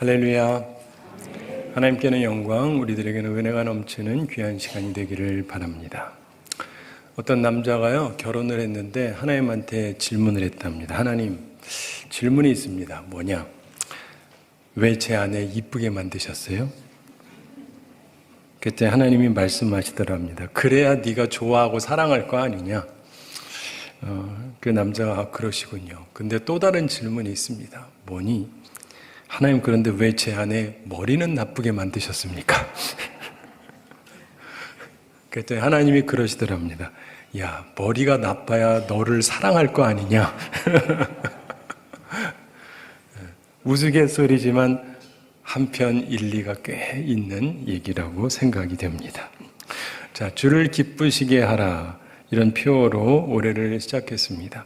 할렐루야. 하나님께는 영광, 우리들에게는 은혜가 넘치는 귀한 시간이 되기를 바랍니다. 어떤 남자가요, 결혼을 했는데 하나님한테 질문을 했답니다. 하나님, 질문이 있습니다. 뭐냐? 왜 제 아내 이쁘게 만드셨어요? 그때 하나님이 말씀하시더랍니다. 그래야 네가 좋아하고 사랑할 거 아니냐? 그 남자가 그러시군요. 근데 또 다른 질문이 있습니다. 뭐니? 하나님, 그런데 왜 제 아내 머리는 나쁘게 만드셨습니까? 그때 하나님이 그러시더랍니다. 야, 머리가 나빠야 너를 사랑할 거 아니냐? 우스갯소리지만 한편 일리가 꽤 있는 얘기라고 생각이 됩니다. 자, 주를 기쁘시게 하라. 이런 표어로 올해를 시작했습니다.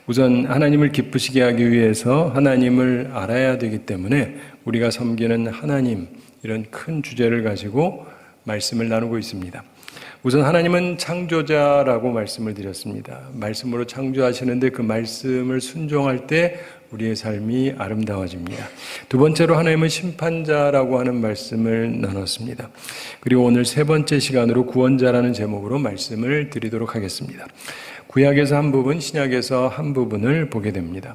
우선 하나님을 기쁘시게 하기 위해서 하나님을 알아야 되기 때문에 우리가 섬기는 하나님, 이런 큰 주제를 가지고 말씀을 나누고 있습니다. 우선 하나님은 창조자라고 말씀을 드렸습니다. 말씀으로 창조하시는데 그 말씀을 순종할 때 우리의 삶이 아름다워집니다. 두 번째로 하나님은 심판자라고 하는 말씀을 나눴습니다. 그리고 오늘 세 번째 시간으로 구원자라는 제목으로 말씀을 드리도록 하겠습니다. 구약에서 한 부분, 신약에서 한 부분을 보게 됩니다.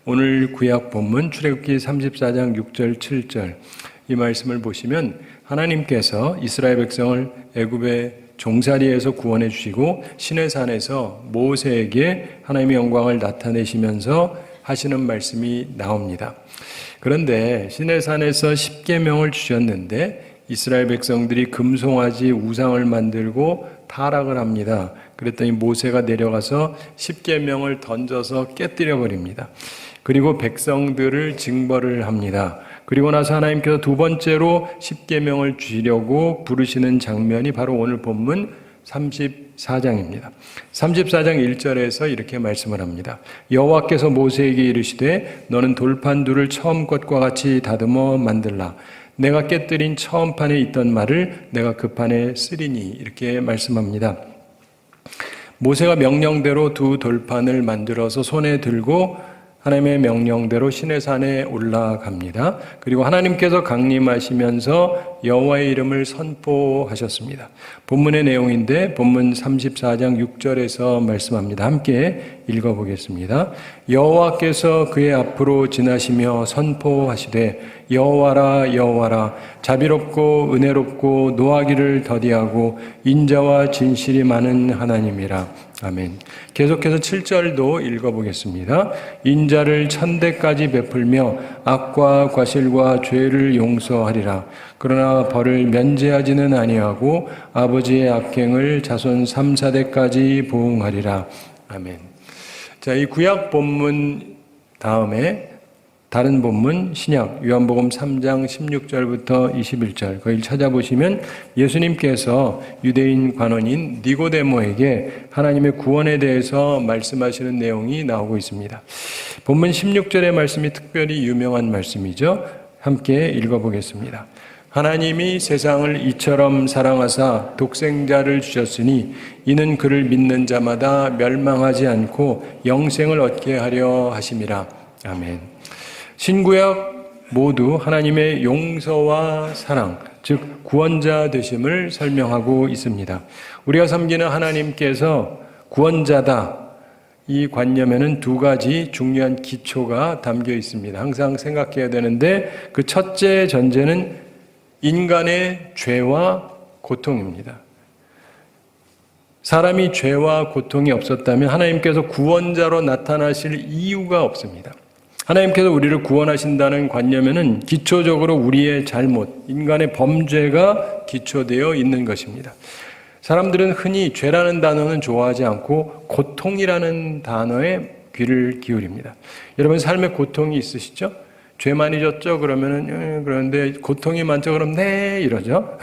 오늘 구약 본문 출애굽기 34장 6절 7절 이 말씀을 보시면 하나님께서 이스라엘 백성을 애굽의 종살이에서 구원해 주시고 시내산에서 모세에게 하나님의 영광을 나타내시면서 하시는 말씀이 나옵니다. 그런데 시내산에서 십계명을 주셨는데 이스라엘 백성들이 금송아지 우상을 만들고 타락을 합니다. 그랬더니 모세가 내려가서 십계명을 던져서 깨뜨려 버립니다. 그리고 백성들을 징벌을 합니다. 그리고 나서 하나님께서 두 번째로 십계명을 주시려고 부르시는 장면이 바로 오늘 본문 34장입니다. 34장 1절에서 이렇게 말씀을 합니다. 여호와께서 모세에게 이르시되 너는 돌판 둘을 처음 것과 같이 다듬어 만들라. 내가 깨뜨린 처음 판에 있던 말을 내가 그 판에 쓰리니, 이렇게 말씀합니다. 모세가 명령대로 두 돌판을 만들어서 손에 들고 하나님의 명령대로 시내산에 올라갑니다. 그리고 하나님께서 강림하시면서 여호와의 이름을 선포하셨습니다. 본문의 내용인데 본문 34장 6절에서 말씀합니다. 함께 읽어보겠습니다. 여호와께서 그의 앞으로 지나시며 선포하시되 여호와라 여호와라 자비롭고 은혜롭고 노하기를 더디하고 인자와 진실이 많은 하나님이라. 아멘. 계속해서 7절도 읽어보겠습니다. 인자를 천대까지 베풀며 악과 과실과 죄를 용서하리라. 그러나 벌을 면제하지는 아니하고 아버지의 악행을 자손 3, 4대까지 보응하리라. 아멘. 자, 이 구약 본문 다음에 다른 본문 신약 요한복음 3장 16절부터 21절 거기를 찾아보시면 예수님께서 유대인 관원인 니고데모에게 하나님의 구원에 대해서 말씀하시는 내용이 나오고 있습니다. 본문 16절의 말씀이 특별히 유명한 말씀이죠. 함께 읽어보겠습니다. 하나님이 세상을 이처럼 사랑하사 독생자를 주셨으니 이는 그를 믿는 자마다 멸망하지 않고 영생을 얻게 하려 하심이라. 아멘. 신구약 모두 하나님의 용서와 사랑, 즉 구원자 되심을 설명하고 있습니다. 우리가 섬기는 하나님께서 구원자다, 이 관념에는 두 가지 중요한 기초가 담겨 있습니다. 항상 생각해야 되는데 그 첫째 전제는 인간의 죄와 고통입니다. 사람이 죄와 고통이 없었다면 하나님께서 구원자로 나타나실 이유가 없습니다. 하나님께서 우리를 구원하신다는 관념에는 기초적으로 우리의 잘못, 인간의 범죄가 기초되어 있는 것입니다. 사람들은 흔히 죄라는 단어는 좋아하지 않고 고통이라는 단어에 귀를 기울입니다. 여러분 삶에 고통이 있으시죠? 죄 많이 졌죠? 그러면은 그런데 고통이 많죠? 그럼 네 이러죠.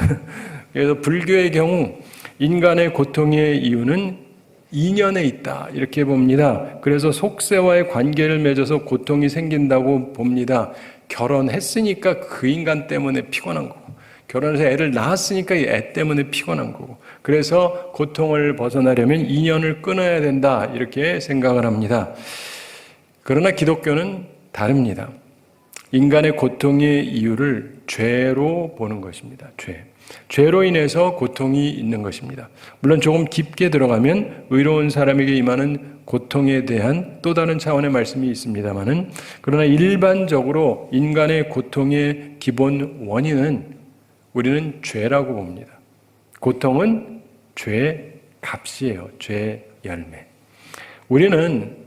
그래서 불교의 경우 인간의 고통의 이유는 인연에 있다, 이렇게 봅니다. 그래서 속세와의 관계를 맺어서 고통이 생긴다고 봅니다. 결혼했으니까 그 인간 때문에 피곤한 거고, 결혼해서 애를 낳았으니까 이 애 때문에 피곤한 거고, 그래서 고통을 벗어나려면 인연을 끊어야 된다, 이렇게 생각을 합니다. 그러나 기독교는 다릅니다. 인간의 고통의 이유를 죄로 보는 것입니다. 죄로 인해서 고통이 있는 것입니다. 물론 조금 깊게 들어가면 의로운 사람에게 임하는 고통에 대한 또 다른 차원의 말씀이 있습니다만은, 그러나 일반적으로 인간의 고통의 기본 원인은 우리는 죄라고 봅니다. 고통은 죄의 값이에요. 죄의 열매. 우리는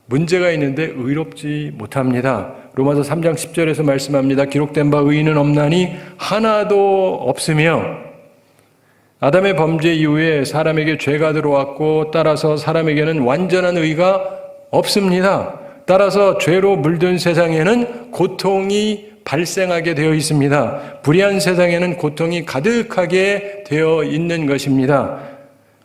문제가 있는데 의롭지 못합니다. 로마서 3장 10절에서 말씀합니다. 기록된 바 의인은 없나니 하나도 없으며, 아담의 범죄 이후에 사람에게 죄가 들어왔고 따라서 사람에게는 완전한 의가 없습니다. 따라서 죄로 물든 세상에는 고통이 발생하게 되어 있습니다. 불의한 세상에는 고통이 가득하게 되어 있는 것입니다.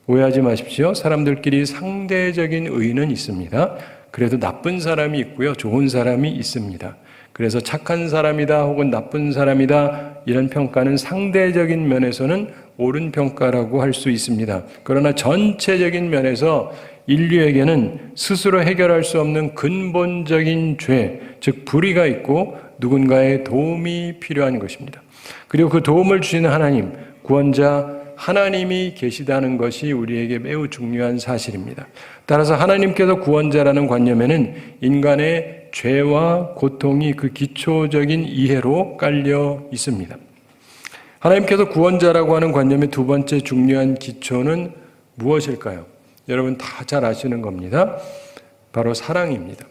오해하지 마십시오. 사람들끼리 상대적인 의는 있습니다. 그래도 나쁜 사람이 있고요, 좋은 사람이 있습니다. 그래서 착한 사람이다 혹은 나쁜 사람이다 이런 평가는 상대적인 면에서는 옳은 평가라고 할 수 있습니다. 그러나 전체적인 면에서 인류에게는 스스로 해결할 수 없는 근본적인 죄, 즉 불의가 있고 누군가의 도움이 필요한 것입니다. 그리고 그 도움을 주시는 하나님, 구원자 하나님이 계시다는 것이 우리에게 매우 중요한 사실입니다. 따라서 하나님께서 구원자라는 관념에는 인간의 죄와 고통이 그 기초적인 이해로 깔려 있습니다. 하나님께서 구원자라고 하는 관념의 두 번째 중요한 기초는 무엇일까요? 여러분 다 잘 아시는 겁니다. 바로 사랑입니다.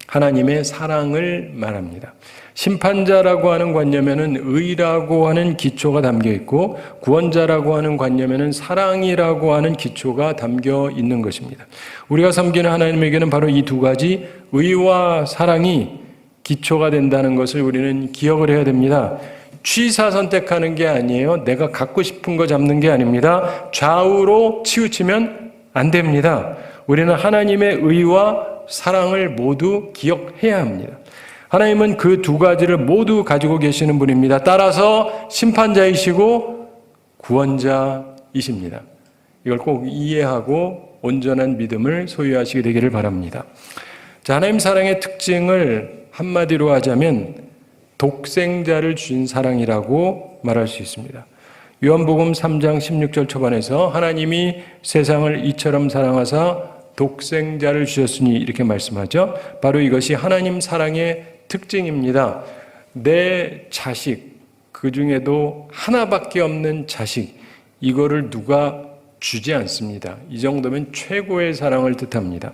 하나님의 사랑을 말합니다. 심판자라고 하는 관념에는 의라고 하는 기초가 담겨 있고, 구원자라고 하는 관념에는 사랑이라고 하는 기초가 담겨 있는 것입니다. 우리가 섬기는 하나님에게는 바로 이 두 가지 의와 사랑이 기초가 된다는 것을 우리는 기억을 해야 됩니다. 취사 선택하는 게 아니에요. 내가 갖고 싶은 거 잡는 게 아닙니다. 좌우로 치우치면 안 됩니다. 우리는 하나님의 의와 사랑을 모두 기억해야 합니다. 하나님은 그 두 가지를 모두 가지고 계시는 분입니다. 따라서 심판자이시고 구원자이십니다. 이걸 꼭 이해하고 온전한 믿음을 소유하시게 되기를 바랍니다. 자, 하나님 사랑의 특징을 한마디로 하자면 독생자를 주신 사랑이라고 말할 수 있습니다. 요한복음 3장 16절 초반에서 하나님이 세상을 이처럼 사랑하사 독생자를 주셨으니 이렇게 말씀하죠. 바로 이것이 하나님 사랑의 특징입니다. 내 자식, 그 중에도 하나밖에 없는 자식, 이거를 누가 주지 않습니다. 이 정도면 최고의 사랑을 뜻합니다.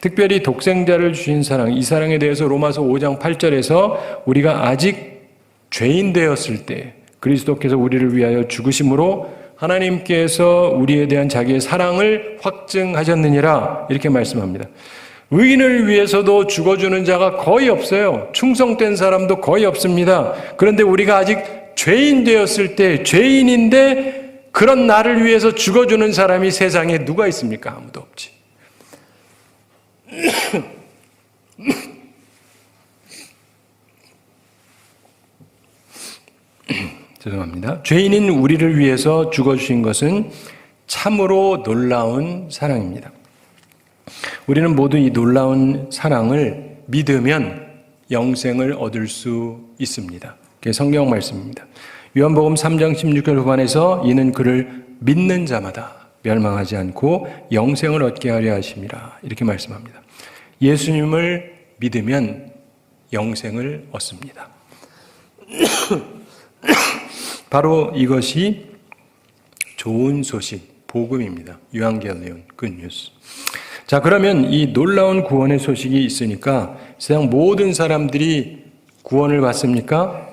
특별히 독생자를 주신 사랑, 이 사랑에 대해서 로마서 5장 8절에서 우리가 아직 죄인 되었을 때 그리스도께서 우리를 위하여 죽으심으로 하나님께서 우리에 대한 자기의 사랑을 확증하셨느니라 이렇게 말씀합니다. 의인을 위해서도 죽어주는 자가 거의 없어요. 충성된 사람도 거의 없습니다. 그런데 우리가 아직 죄인 되었을 때, 죄인인데 그런 나를 위해서 죽어주는 사람이 세상에 누가 있습니까? 아무도 없지. 죄송합니다. 죄인인 우리를 위해서 죽어주신 것은 참으로 놀라운 사랑입니다. 우리는 모두 이 놀라운 사랑을 믿으면 영생을 얻을 수 있습니다. 그게 성경 말씀입니다. 요한복음 3장 16절 후반에서 이는 그를 믿는 자마다 멸망하지 않고 영생을 얻게 하려 하심이라 이렇게 말씀합니다. 예수님을 믿으면 영생을 얻습니다. 바로 이것이 좋은 소식, 복음입니다. 유앙겔리온, 굿뉴스. 자, 그러면 이 놀라운 구원의 소식이 있으니까 세상 모든 사람들이 구원을 받습니까?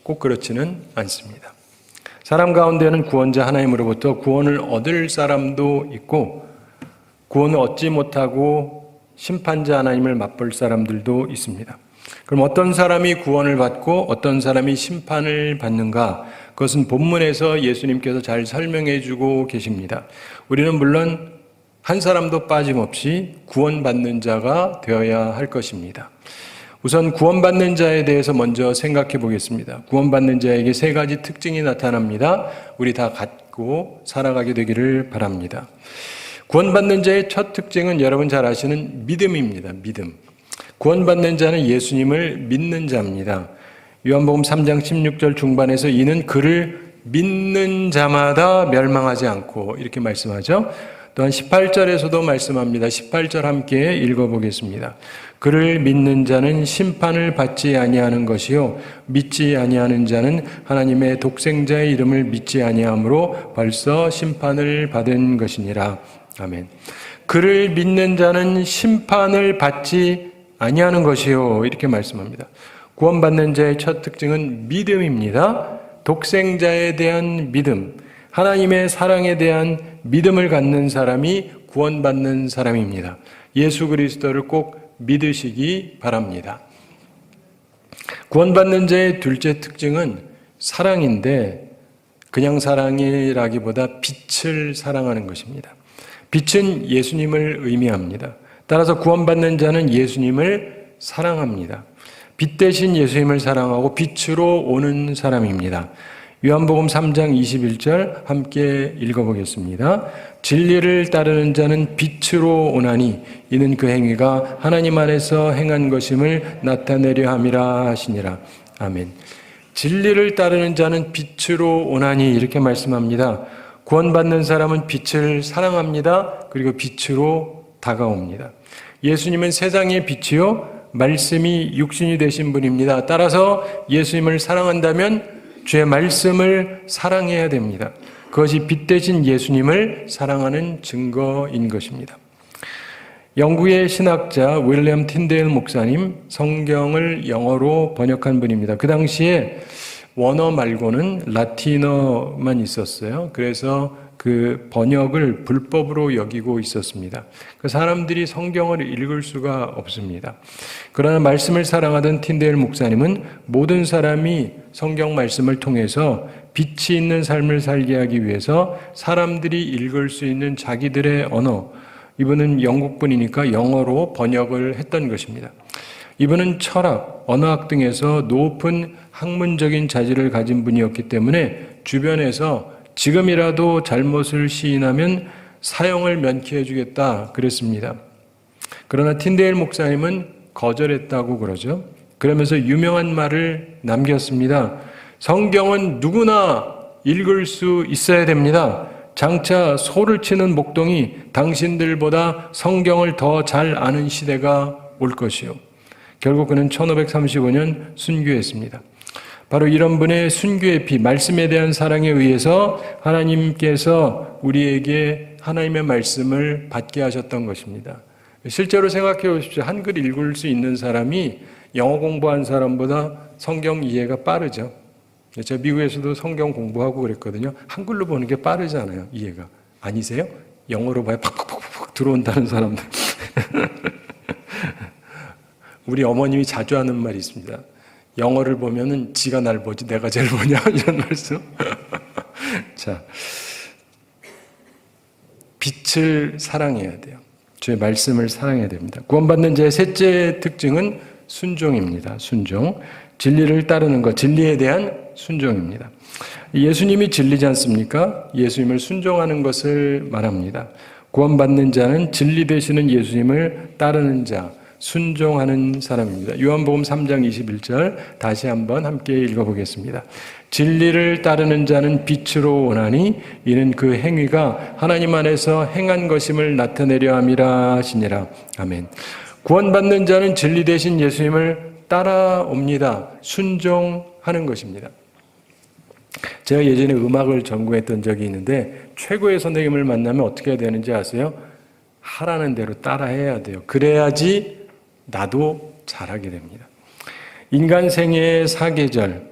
꼭 그렇지는 않습니다. 사람 가운데는 구원자 하나님으로부터 구원을 얻을 사람도 있고 구원을 얻지 못하고 심판자 하나님을 맛볼 사람들도 있습니다. 그럼 어떤 사람이 구원을 받고 어떤 사람이 심판을 받는가? 그것은 본문에서 예수님께서 잘 설명해 주고 계십니다. 우리는 물론 한 사람도 빠짐없이 구원받는 자가 되어야 할 것입니다. 우선 구원받는 자에 대해서 먼저 생각해 보겠습니다. 구원받는 자에게 세 가지 특징이 나타납니다. 우리 다 갖고 살아가게 되기를 바랍니다. 구원받는 자의 첫 특징은 여러분 잘 아시는 믿음입니다. 믿음. 구원받는 자는 예수님을 믿는 자입니다. 요한복음 3장 16절 중반에서 이는 그를 믿는 자마다 멸망하지 않고 이렇게 말씀하죠. 또한 18절에서도 말씀합니다. 18절 함께 읽어보겠습니다. 그를 믿는 자는 심판을 받지 아니하는 것이요 믿지 아니하는 자는 하나님의 독생자의 이름을 믿지 아니하므로 벌써 심판을 받은 것이니라. 아멘. 그를 믿는 자는 심판을 받지 아니하는 것이요 이렇게 말씀합니다. 구원받는 자의 첫 특징은 믿음입니다. 독생자에 대한 믿음, 하나님의 사랑에 대한 믿음을 갖는 사람이 구원받는 사람입니다. 예수 그리스도를 꼭 믿으시기 바랍니다. 구원받는 자의 둘째 특징은 사랑인데 그냥 사랑이라기보다 빛을 사랑하는 것입니다. 빛은 예수님을 의미합니다. 따라서 구원받는 자는 예수님을 사랑합니다. 빛 대신 예수님을 사랑하고 빛으로 오는 사람입니다. 요한복음 3장 21절 함께 읽어보겠습니다. 진리를 따르는 자는 빛으로 오나니 이는 그 행위가 하나님 안에서 행한 것임을 나타내려 함이라 하시니라. 아멘. 진리를 따르는 자는 빛으로 오나니 이렇게 말씀합니다. 구원받는 사람은 빛을 사랑합니다. 그리고 빛으로 다가옵니다. 예수님은 세상의 빛이요 말씀이 육신이 되신 분입니다. 따라서 예수님을 사랑한다면 주의 말씀을 사랑해야 됩니다. 그것이 빛 대신 예수님을 사랑하는 증거인 것입니다. 영국의 신학자 윌리엄 틴데일 목사님, 성경을 영어로 번역한 분입니다. 그 당시에 원어 말고는 라틴어만 있었어요. 그래서 그 번역을 불법으로 여기고 있었습니다. 그 사람들이 성경을 읽을 수가 없습니다. 그러나 말씀을 사랑하던 틴데일 목사님은 모든 사람이 성경 말씀을 통해서 빛이 있는 삶을 살게 하기 위해서 사람들이 읽을 수 있는 자기들의 언어, 이분은 영국분이니까 영어로 번역을 했던 것입니다. 이분은 철학, 언어학 등에서 높은 학문적인 자질을 가진 분이었기 때문에 주변에서 지금이라도 잘못을 시인하면 사형을 면키해 주겠다 그랬습니다. 그러나 틴데일 목사님은 거절했다고 그러죠. 그러면서 유명한 말을 남겼습니다. 성경은 누구나 읽을 수 있어야 됩니다. 장차 소를 치는 목동이 당신들보다 성경을 더 잘 아는 시대가 올 것이요. 결국 그는 1535년 순교했습니다. 바로 이런 분의 순교의 피, 말씀에 대한 사랑에 의해서 하나님께서 우리에게 하나님의 말씀을 받게 하셨던 것입니다. 실제로 생각해 보십시오. 한글 읽을 수 있는 사람이 영어 공부한 사람보다 성경 이해가 빠르죠. 제가 미국에서도 성경 공부하고 그랬거든요. 한글로 보는 게 빠르잖아요. 이해가. 아니세요? 영어로 봐야 팍팍팍팍 들어온다는 사람들. 우리 어머님이 자주 하는 말이 있습니다. 영어를 보면은 지가 날 보지 내가 제일 보냐 이런 말씀. 자, 빛을 사랑해야 돼요. 주의 말씀을 사랑해야 됩니다. 구원받는 자의 셋째 특징은 순종입니다. 순종. 진리를 따르는 것, 진리에 대한 순종입니다. 예수님이 진리지 않습니까? 예수님을 순종하는 것을 말합니다. 구원받는 자는 진리 되시는 예수님을 따르는 자, 순종하는 사람입니다. 요한복음 3장 21절 다시 한번 함께 읽어보겠습니다. 진리를 따르는 자는 빛으로 오나니 이는 그 행위가 하나님 안에서 행한 것임을 나타내려 함이라 하시니라. 아멘. 구원받는 자는 진리 되신 예수님을 따라옵니다. 순종하는 것입니다. 제가 예전에 음악을 전공했던 적이 있는데 최고의 선생님을 만나면 어떻게 해야 되는지 아세요? 하라는 대로 따라해야 돼요. 그래야지 나도 잘하게 됩니다. 인간 생애의 사계절,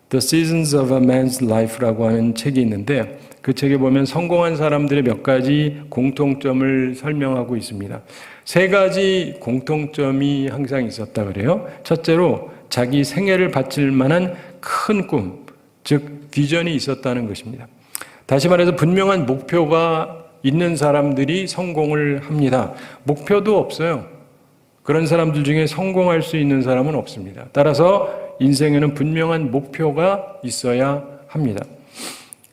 The Seasons of a Man's Life라고 하는 책이 있는데 그 책에 보면 성공한 사람들의 몇 가지 공통점을 설명하고 있습니다. 세 가지 공통점이 항상 있었다 그래요. 첫째로 자기 생애를 바칠 만한 큰 꿈, 즉 비전이 있었다는 것입니다. 다시 말해서 분명한 목표가 있는 사람들이 성공을 합니다. 목표도 없어요. 그런 사람들 중에 성공할 수 있는 사람은 없습니다. 따라서 인생에는 분명한 목표가 있어야 합니다.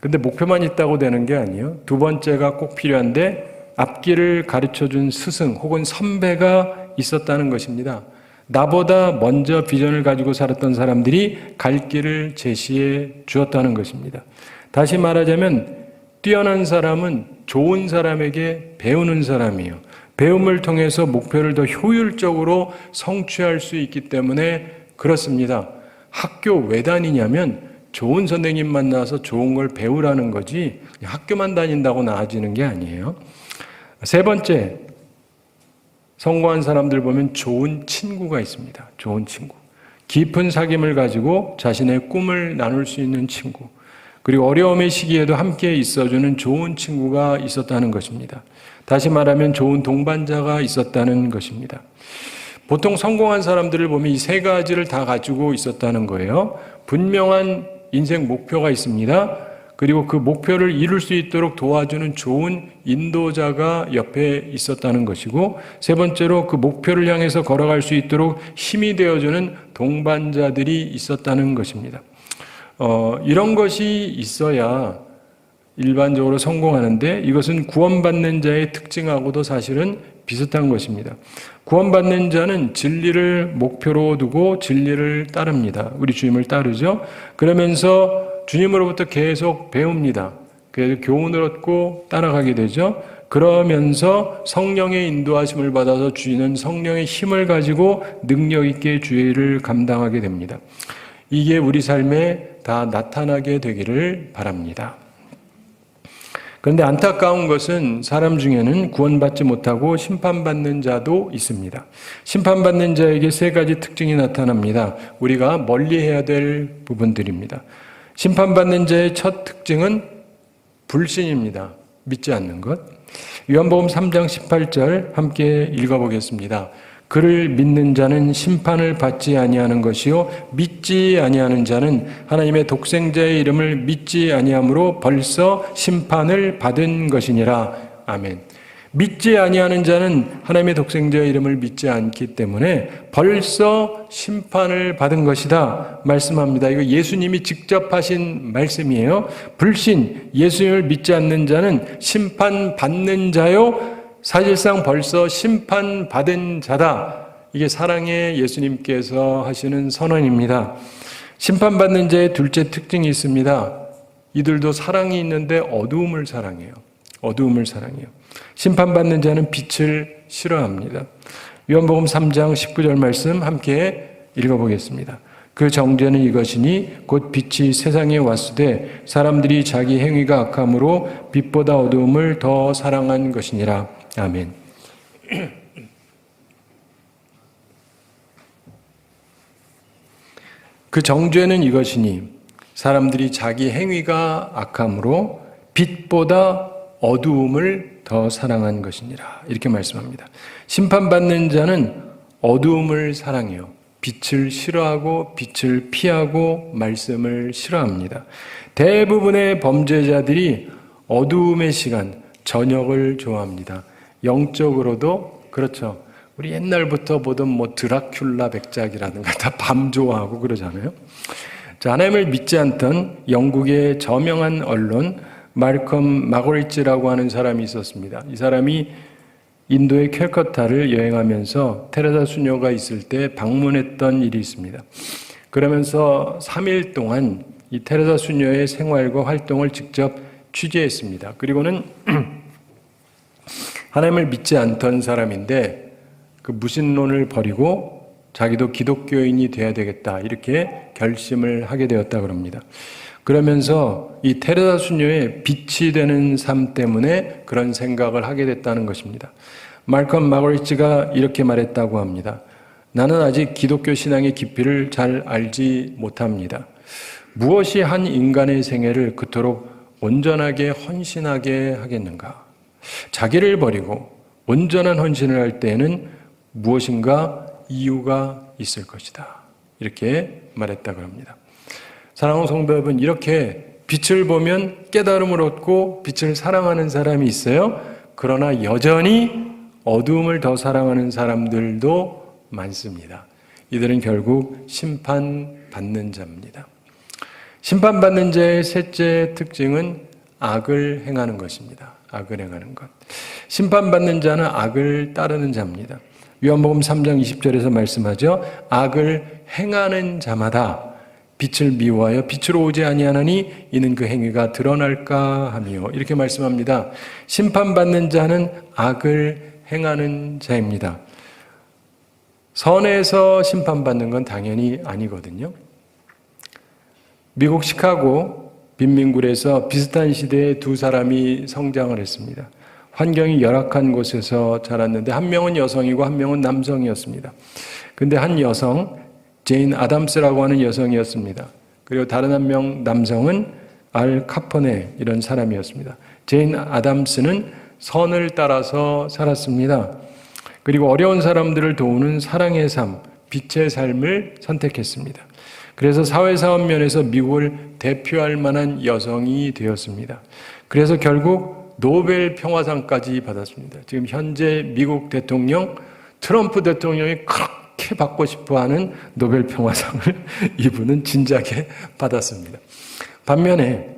근데 목표만 있다고 되는 게 아니에요. 두 번째가 꼭 필요한데 앞길을 가르쳐준 스승 혹은 선배가 있었다는 것입니다. 나보다 먼저 비전을 가지고 살았던 사람들이 갈 길을 제시해 주었다는 것입니다. 다시 말하자면 뛰어난 사람은 좋은 사람에게 배우는 사람이에요. 배움을 통해서 목표를 더 효율적으로 성취할 수 있기 때문에 그렇습니다. 학교 왜 다니냐면 좋은 선생님 만나서 좋은 걸 배우라는 거지 학교만 다닌다고 나아지는 게 아니에요. 세 번째, 성공한 사람들 보면 좋은 친구가 있습니다. 좋은 친구. 깊은 사귐을 가지고 자신의 꿈을 나눌 수 있는 친구. 그리고 어려움의 시기에도 함께 있어주는 좋은 친구가 있었다는 것입니다. 다시 말하면 좋은 동반자가 있었다는 것입니다. 보통 성공한 사람들을 보면 이 세 가지를 다 가지고 있었다는 거예요. 분명한 인생 목표가 있습니다. 그리고 그 목표를 이룰 수 있도록 도와주는 좋은 인도자가 옆에 있었다는 것이고, 세 번째로 그 목표를 향해서 걸어갈 수 있도록 힘이 되어주는 동반자들이 있었다는 것입니다. 이런 것이 있어야 일반적으로 성공하는데, 이것은 구원받는 자의 특징하고도 사실은 비슷한 것입니다. 구원받는 자는 진리를 목표로 두고 진리를 따릅니다. 우리 주님을 따르죠. 그러면서 주님으로부터 계속 배웁니다. 그래서 교훈을 얻고 따라가게 되죠. 그러면서 성령의 인도하심을 받아서 주인은 성령의 힘을 가지고 능력 있게 주의 일을 감당하게 됩니다. 이게 우리 삶에 다 나타나게 되기를 바랍니다. 그런데 안타까운 것은 사람 중에는 구원받지 못하고 심판받는 자도 있습니다. 심판받는 자에게 세 가지 특징이 나타납니다. 우리가 멀리해야 될 부분들입니다. 심판받는 자의 첫 특징은 불신입니다. 믿지 않는 것. 요한복음 3장 18절 함께 읽어보겠습니다. 그를 믿는 자는 심판을 받지 아니하는 것이요 믿지 아니하는 자는 하나님의 독생자의 이름을 믿지 아니함으로 벌써 심판을 받은 것이니라. 아멘. 믿지 아니하는 자는 하나님의 독생자의 이름을 믿지 않기 때문에 벌써 심판을 받은 것이다 말씀합니다. 이거 예수님이 직접 하신 말씀이에요. 불신, 예수님을 믿지 않는 자는 심판받는 자요 사실상 벌써 심판받은 자다. 이게 사랑의 예수님께서 하시는 선언입니다. 심판받는 자의 둘째 특징이 있습니다. 이들도 사랑이 있는데 어두움을 사랑해요. 어두움을 사랑해요. 심판받는 자는 빛을 싫어합니다. 요한복음 3장 19절 말씀 함께 읽어보겠습니다. 그 정죄는 이것이니 곧 빛이 세상에 왔으되 사람들이 자기 행위가 악함으로 빛보다 어두움을 더 사랑한 것이니라. 아멘. 그 정죄는 이것이니 사람들이 자기 행위가 악함으로 빛보다 어두움을 더 사랑한 것이니라. 이렇게 말씀합니다. 심판받는 자는 어두움을 사랑해요. 빛을 싫어하고 빛을 피하고 말씀을 싫어합니다. 대부분의 범죄자들이 어두움의 시간, 저녁을 좋아합니다. 영적으로도 그렇죠. 우리 옛날부터 보던 드라큘라 백작이라든가 다 밤 좋아하고 그러잖아요. 자, 하나님을 믿지 않던 영국의 저명한 언론 말컴 마고리츠라고 하는 사람이 있었습니다. 이 사람이 인도의 캘커타를 여행하면서 테레사 수녀가 있을 때 방문했던 일이 있습니다. 그러면서 3일 동안 이 테레사 수녀의 생활과 활동을 직접 취재했습니다. 그리고는 하나님을 믿지 않던 사람인데 그 무신론을 버리고 자기도 기독교인이 돼야 되겠다 이렇게 결심을 하게 되었다 그럽니다. 그러면서 이 테레사 수녀의 빛이 되는 삶 때문에 그런 생각을 하게 됐다는 것입니다. 말컴 마고리츠가 이렇게 말했다고 합니다. 나는 아직 기독교 신앙의 깊이를 잘 알지 못합니다. 무엇이 한 인간의 생애를 그토록 온전하게 헌신하게 하겠는가? 자기를 버리고 온전한 헌신을 할 때에는 무엇인가 이유가 있을 것이다. 이렇게 말했다고 합니다. 사랑하는 성도 여러분, 이렇게 빛을 보면 깨달음을 얻고 빛을 사랑하는 사람이 있어요. 그러나 여전히 어두움을 더 사랑하는 사람들도 많습니다. 이들은 결국 심판받는 자입니다. 심판받는 자의 셋째 특징은 악을 행하는 것입니다. 악을 행하는 것. 심판받는 자는 악을 따르는 자입니다. 요한복음 3장 20절에서 말씀하죠. 악을 행하는 자마다 빛을 미워하여 빛으로 오지 아니하나니 이는 그 행위가 드러날까 하며 이렇게 말씀합니다. 심판받는 자는 악을 행하는 자입니다. 선에서 심판받는 건 당연히 아니거든요. 미국 시카고 빈민굴에서 비슷한 시대에 두 사람이 성장을 했습니다. 환경이 열악한 곳에서 자랐는데 한 명은 여성이고 한 명은 남성이었습니다. 근데 한 여성, 제인 아담스라고 하는 여성이었습니다. 그리고 다른 한 명 남성은 알 카포네 이런 사람이었습니다. 제인 아담스는 선을 따라서 살았습니다. 그리고 어려운 사람들을 도우는 사랑의 삶, 빛의 삶을 선택했습니다. 그래서 사회사업 면에서 미국을 대표할 만한 여성이 되었습니다. 그래서 결국 노벨 평화상까지 받았습니다. 지금 현재 미국 대통령 트럼프 대통령이 그렇게 받고 싶어하는 노벨 평화상을 이분은 진작에 받았습니다. 반면에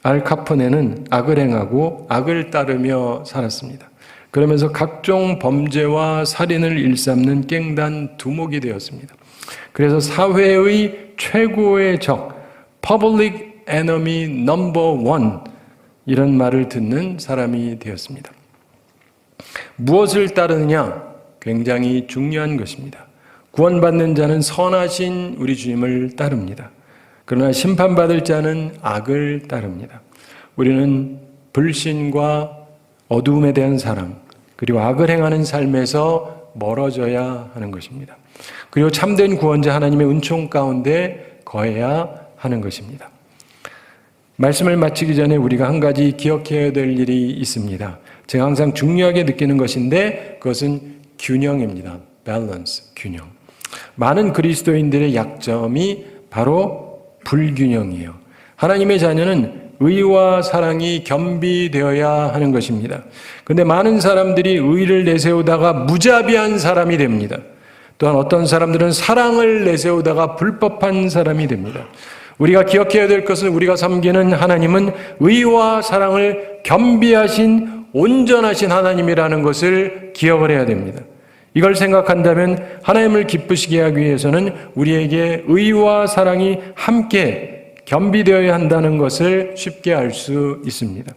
알 카포네는 악을 행하고 악을 따르며 살았습니다. 그러면서 각종 범죄와 살인을 일삼는 깽단 두목이 되었습니다. 그래서 사회의 최고의 적, Public Enemy Number One 이런 말을 듣는 사람이 되었습니다. 무엇을 따르느냐? 굉장히 중요한 것입니다. 구원받는 자는 선하신 우리 주님을 따릅니다. 그러나 심판받을 자는 악을 따릅니다. 우리는 불신과 어두움에 대한 사랑, 그리고 악을 행하는 삶에서 멀어져야 하는 것입니다. 그리고 참된 구원자 하나님의 은총 가운데 거해야 하는 것입니다. 말씀을 마치기 전에 우리가 한 가지 기억해야 될 일이 있습니다. 제가 항상 중요하게 느끼는 것인데 그것은 균형입니다. 밸런스, 균형. 많은 그리스도인들의 약점이 바로 불균형이에요. 하나님의 자녀는 의와 사랑이 겸비되어야 하는 것입니다. 그런데 많은 사람들이 의를 내세우다가 무자비한 사람이 됩니다. 또한 어떤 사람들은 사랑을 내세우다가 불법한 사람이 됩니다. 우리가 기억해야 될 것은 우리가 섬기는 하나님은 의와 사랑을 겸비하신 온전하신 하나님이라는 것을 기억을 해야 됩니다. 이걸 생각한다면 하나님을 기쁘시게 하기 위해서는 우리에게 의와 사랑이 함께 겸비되어야 한다는 것을 쉽게 알 수 있습니다.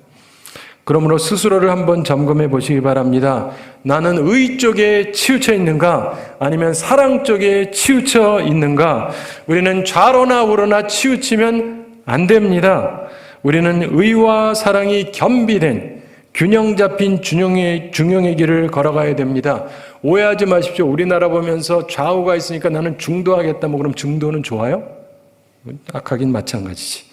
그러므로 스스로를 한번 점검해 보시기 바랍니다. 나는 의 쪽에 치우쳐 있는가? 아니면 사랑 쪽에 치우쳐 있는가? 우리는 좌로나 우로나 치우치면 안 됩니다. 우리는 의와 사랑이 겸비된 균형 잡힌 중용의 길을 걸어가야 됩니다. 오해하지 마십시오. 우리나라 보면서 좌우가 있으니까 나는 중도하겠다. 뭐 그럼 중도는 좋아요? 악하긴 마찬가지지.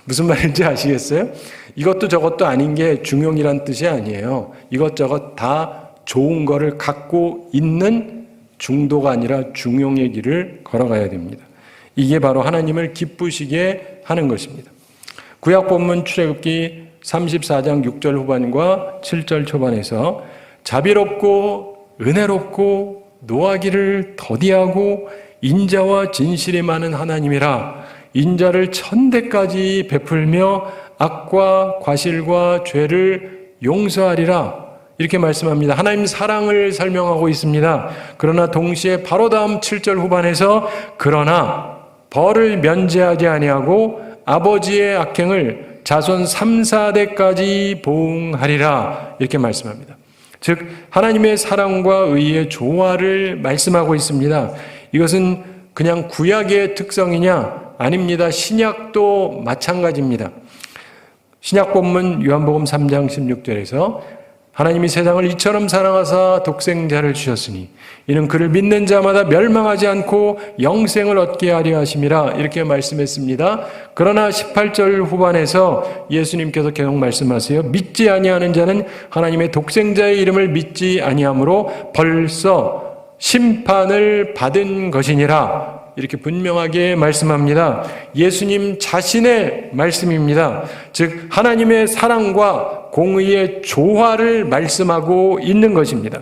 무슨 말인지 아시겠어요? 이것도 저것도 아닌 게 중용이란 뜻이 아니에요. 이것저것 다 좋은 거를 갖고 있는 중도가 아니라 중용의 길을 걸어가야 됩니다. 이게 바로 하나님을 기쁘시게 하는 것입니다. 구약 본문 출애굽기 34장 6절 후반과 7절 초반에서 자비롭고 은혜롭고 노하기를 더디하고 인자와 진실이 많은 하나님이라 인자를 천대까지 베풀며 악과 과실과 죄를 용서하리라 이렇게 말씀합니다. 하나님 사랑을 설명하고 있습니다. 그러나 동시에 바로 다음 7절 후반에서 그러나 벌을 면제하지 아니하고 아버지의 악행을 자손 3, 4대까지 보응하리라 이렇게 말씀합니다. 즉 하나님의 사랑과 의의 조화를 말씀하고 있습니다. 이것은 그냥 구약의 특성이냐? 아닙니다. 신약도 마찬가지입니다. 신약 본문 요한복음 3장 16절에서 하나님이 세상을 이처럼 사랑하사 독생자를 주셨으니 이는 그를 믿는 자마다 멸망하지 않고 영생을 얻게 하려 하심이라 이렇게 말씀했습니다. 그러나 18절 후반에서 예수님께서 계속 말씀하세요. 믿지 아니하는 자는 하나님의 독생자의 이름을 믿지 아니하므로 벌써 심판을 받은 것이니라 이렇게 분명하게 말씀합니다. 예수님 자신의 말씀입니다. 즉 하나님의 사랑과 공의의 조화를 말씀하고 있는 것입니다.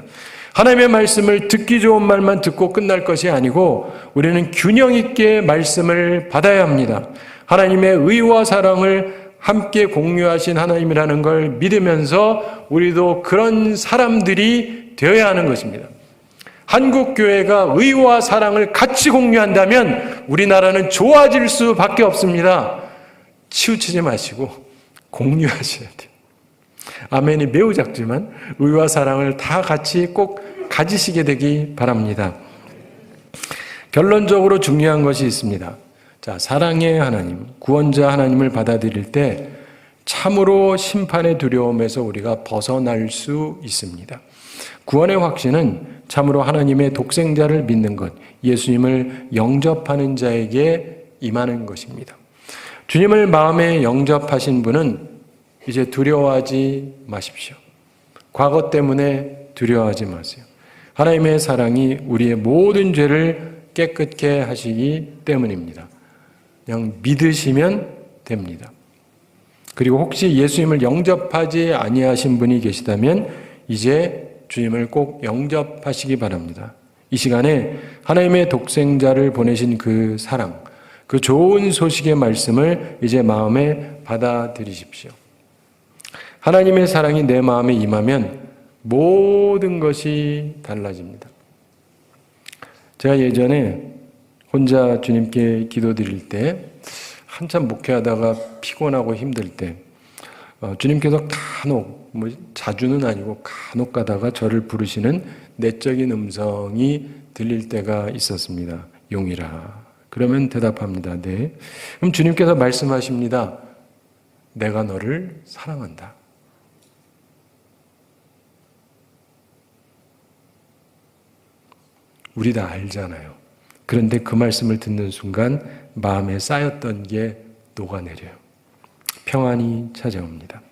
하나님의 말씀을 듣기 좋은 말만 듣고 끝날 것이 아니고 우리는 균형 있게 말씀을 받아야 합니다. 하나님의 의와 사랑을 함께 공유하신 하나님이라는 걸 믿으면서 우리도 그런 사람들이 되어야 하는 것입니다. 한국교회가 의와 사랑을 같이 공유한다면 우리나라는 좋아질 수밖에 없습니다. 치우치지 마시고 공유하셔야 돼요. 아멘이 매우 작지만 의와 사랑을 다 같이 꼭 가지시게 되기 바랍니다. 결론적으로 중요한 것이 있습니다. 자, 사랑의 하나님, 구원자 하나님을 받아들일 때 참으로 심판의 두려움에서 우리가 벗어날 수 있습니다. 구원의 확신은 참으로 하나님의 독생자를 믿는 것, 예수님을 영접하는 자에게 임하는 것입니다. 주님을 마음에 영접하신 분은 이제 두려워하지 마십시오. 과거 때문에 두려워하지 마세요. 하나님의 사랑이 우리의 모든 죄를 깨끗게 하시기 때문입니다. 그냥 믿으시면 됩니다. 그리고 혹시 예수님을 영접하지 아니하신 분이 계시다면 이제 주님을 꼭 영접하시기 바랍니다. 이 시간에 하나님의 독생자를 보내신 그 사랑, 그 좋은 소식의 말씀을 이제 마음에 받아들이십시오. 하나님의 사랑이 내 마음에 임하면 모든 것이 달라집니다. 제가 예전에 혼자 주님께 기도드릴 때 한참 목회하다가 피곤하고 힘들 때 주님께서 간혹, 자주는 아니고 간혹 가다가 저를 부르시는 내적인 음성이 들릴 때가 있었습니다. 용이라. 그러면 대답합니다. 네. 그럼 주님께서 말씀하십니다. 내가 너를 사랑한다. 우리 다 알잖아요. 그런데 그 말씀을 듣는 순간 마음에 쌓였던 게 녹아내려요. 평안이 찾아옵니다.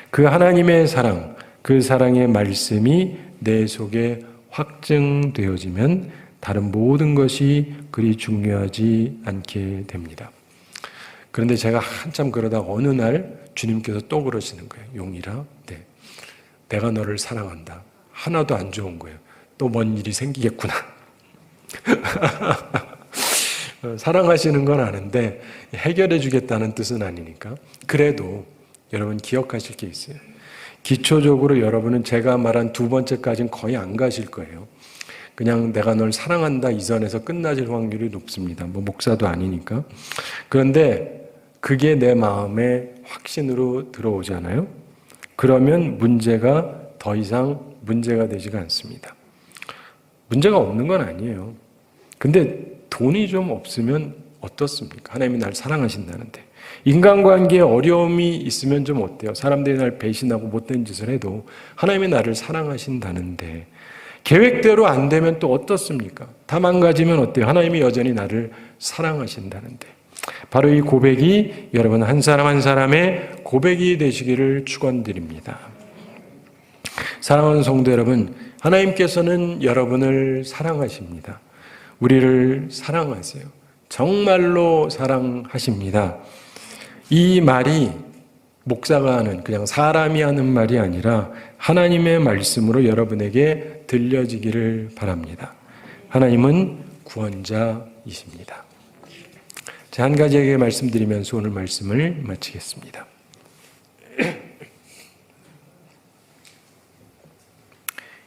그 하나님의 사랑, 그 사랑의 말씀이 내 속에 확증되어지면 다른 모든 것이 그리 중요하지 않게 됩니다. 그런데 제가 한참 그러다가 어느 날 주님께서 또 그러시는 거예요. 용이라, 네. 내가 너를 사랑한다. 하나도 안 좋은 거예요. 또 뭔 일이 생기겠구나. 사랑하시는 건 아는데 해결해 주겠다는 뜻은 아니니까. 그래도 여러분 기억하실 게 있어요. 기초적으로 여러분은 제가 말한 두 번째까지는 거의 안 가실 거예요. 그냥 내가 널 사랑한다 이전에서 끝나질 확률이 높습니다. 목사도 아니니까. 그런데 그게 내 마음에 확신으로 들어오잖아요. 그러면 문제가 더 이상 문제가 되지가 않습니다. 문제가 없는 건 아니에요. 근데 돈이 좀 없으면 어떻습니까? 하나님이 날 사랑하신다는데. 인간관계에 어려움이 있으면 좀 어때요? 사람들이 날 배신하고 못된 짓을 해도 하나님이 나를 사랑하신다는데 계획대로 안 되면 또 어떻습니까? 다 망가지면 어때요? 하나님이 여전히 나를 사랑하신다는데. 바로 이 고백이 여러분 한 사람 한 사람의 고백이 되시기를 축원드립니다. 사랑하는 성도 여러분, 하나님께서는 여러분을 사랑하십니다. 우리를 사랑하세요. 정말로 사랑하십니다. 이 말이 목사가 하는, 그냥 사람이 하는 말이 아니라 하나님의 말씀으로 여러분에게 들려지기를 바랍니다. 하나님은 구원자이십니다. 자, 한 가지에게 말씀드리면서 오늘 말씀을 마치겠습니다.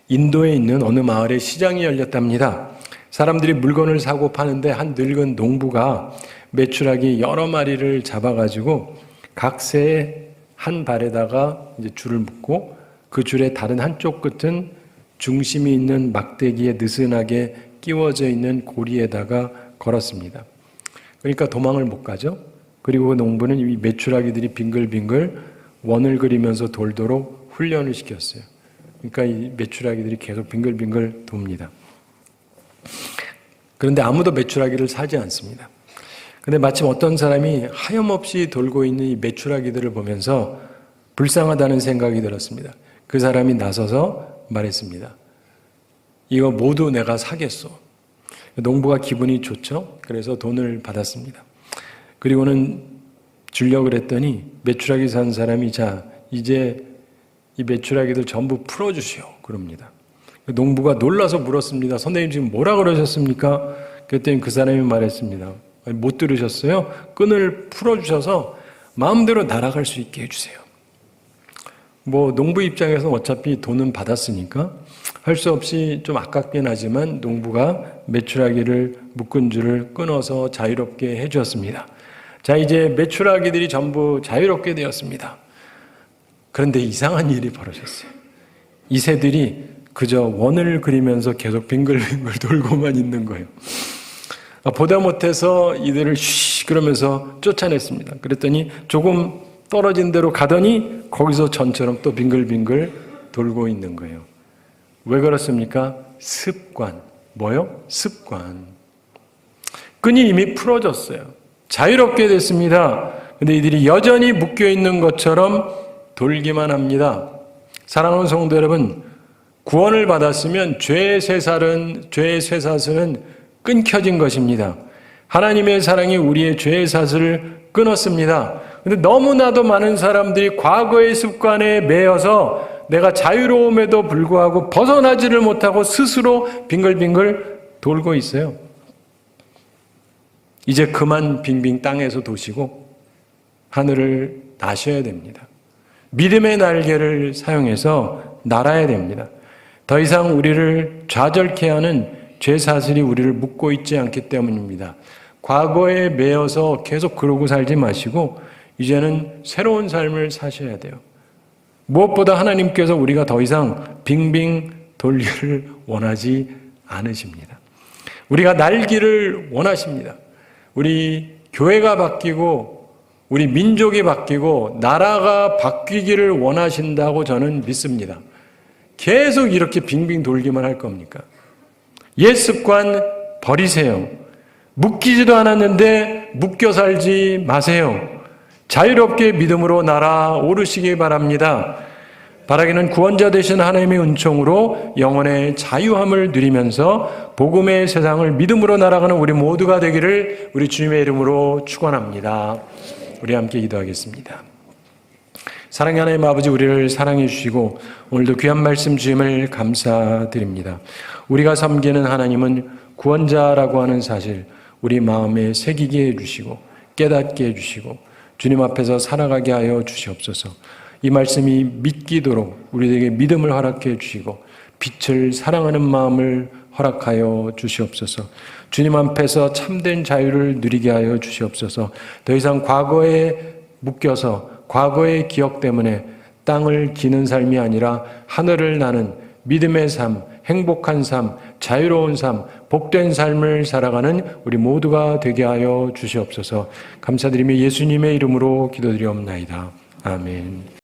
인도에 있는 어느 마을에 시장이 열렸답니다. 사람들이 물건을 사고 파는데 한 늙은 농부가 메추라기 여러 마리를 잡아가지고 각 새의 한 발에다가 이제 줄을 묶고 그 줄의 다른 한쪽 끝은 중심이 있는 막대기에 느슨하게 끼워져 있는 고리에다가 걸었습니다. 그러니까 도망을 못 가죠. 그리고 그 농부는 이 메추라기들이 빙글빙글 원을 그리면서 돌도록 훈련을 시켰어요. 그러니까 이 메추라기들이 계속 빙글빙글 돕니다. 그런데 아무도 메추라기를 사지 않습니다. 근데 마침 어떤 사람이 하염없이 돌고 있는 이 메추라기들을 보면서 불쌍하다는 생각이 들었습니다. 그 사람이 나서서 말했습니다. 이거 모두 내가 사겠소. 농부가 기분이 좋죠? 그래서 돈을 받았습니다. 그리고는 주려고 그랬더니 메추라기 산 사람이 자, 이제 이 메추라기들 전부 풀어주시오. 그럽니다. 농부가 놀라서 물었습니다. 선생님 지금 뭐라 그러셨습니까? 그랬더니 그 사람이 말했습니다. 못 들으셨어요? 끈을 풀어주셔서 마음대로 날아갈 수 있게 해주세요. 농부 입장에서는 어차피 돈은 받았으니까 할 수 없이 좀 아깝긴 하지만 농부가 메추라기를 묶은 줄을 끊어서 자유롭게 해주었습니다. 자, 이제 메추라기들이 전부 자유롭게 되었습니다. 그런데 이상한 일이 벌어졌어요. 이 새들이 그저 원을 그리면서 계속 빙글빙글 돌고만 있는 거예요. 보다 못해서 이들을 쉬 그러면서 쫓아냈습니다. 그랬더니 조금 떨어진 데로 가더니 거기서 전처럼 또 빙글빙글 돌고 있는 거예요. 왜 그렇습니까? 습관. 뭐요? 습관. 끈이 이미 풀어졌어요. 자유롭게 됐습니다. 근데 이들이 여전히 묶여 있는 것처럼 돌기만 합니다. 사랑하는 성도 여러분, 구원을 받았으면 죄의 쇠사슬은 끊겨진 것입니다. 하나님의 사랑이 우리의 죄의 사슬을 끊었습니다. 근데 너무나도 많은 사람들이 과거의 습관에 매여서 내가 자유로움에도 불구하고 벗어나지를 못하고 스스로 빙글빙글 돌고 있어요. 이제 그만 빙빙 땅에서 도시고 하늘을 나셔야 됩니다. 믿음의 날개를 사용해서 날아야 됩니다. 더 이상 우리를 좌절케 하는 죄사슬이 우리를 묶고 있지 않기 때문입니다. 과거에 매여서 계속 그러고 살지 마시고 이제는 새로운 삶을 사셔야 돼요. 무엇보다 하나님께서 우리가 더 이상 빙빙 돌기를 원하지 않으십니다. 우리가 날기를 원하십니다. 우리 교회가 바뀌고 우리 민족이 바뀌고 나라가 바뀌기를 원하신다고 저는 믿습니다. 계속 이렇게 빙빙 돌기만 할 겁니까? 옛 습관 버리세요. 묶이지도 않았는데 묶여 살지 마세요. 자유롭게 믿음으로 날아오르시기 바랍니다. 바라기는 구원자 되신 하나님의 은총으로 영혼의 자유함을 누리면서 복음의 세상을 믿음으로 날아가는 우리 모두가 되기를 우리 주님의 이름으로 축원합니다. 우리 함께 기도하겠습니다. 사랑의 하나님 아버지, 우리를 사랑해 주시고 오늘도 귀한 말씀 주임을 감사드립니다. 우리가 섬기는 하나님은 구원자라고 하는 사실 우리 마음에 새기게 해주시고 깨닫게 해주시고 주님 앞에서 살아가게 하여 주시옵소서. 이 말씀이 믿기도록 우리에게 믿음을 허락해 주시고 빛을 사랑하는 마음을 허락하여 주시옵소서. 주님 앞에서 참된 자유를 누리게 하여 주시옵소서. 더 이상 과거에 묶여서 과거의 기억 때문에 땅을 기는 삶이 아니라 하늘을 나는 믿음의 삶, 행복한 삶, 자유로운 삶, 복된 삶을 살아가는 우리 모두가 되게 하여 주시옵소서. 감사드리며 예수님의 이름으로 기도드리옵나이다. 아멘.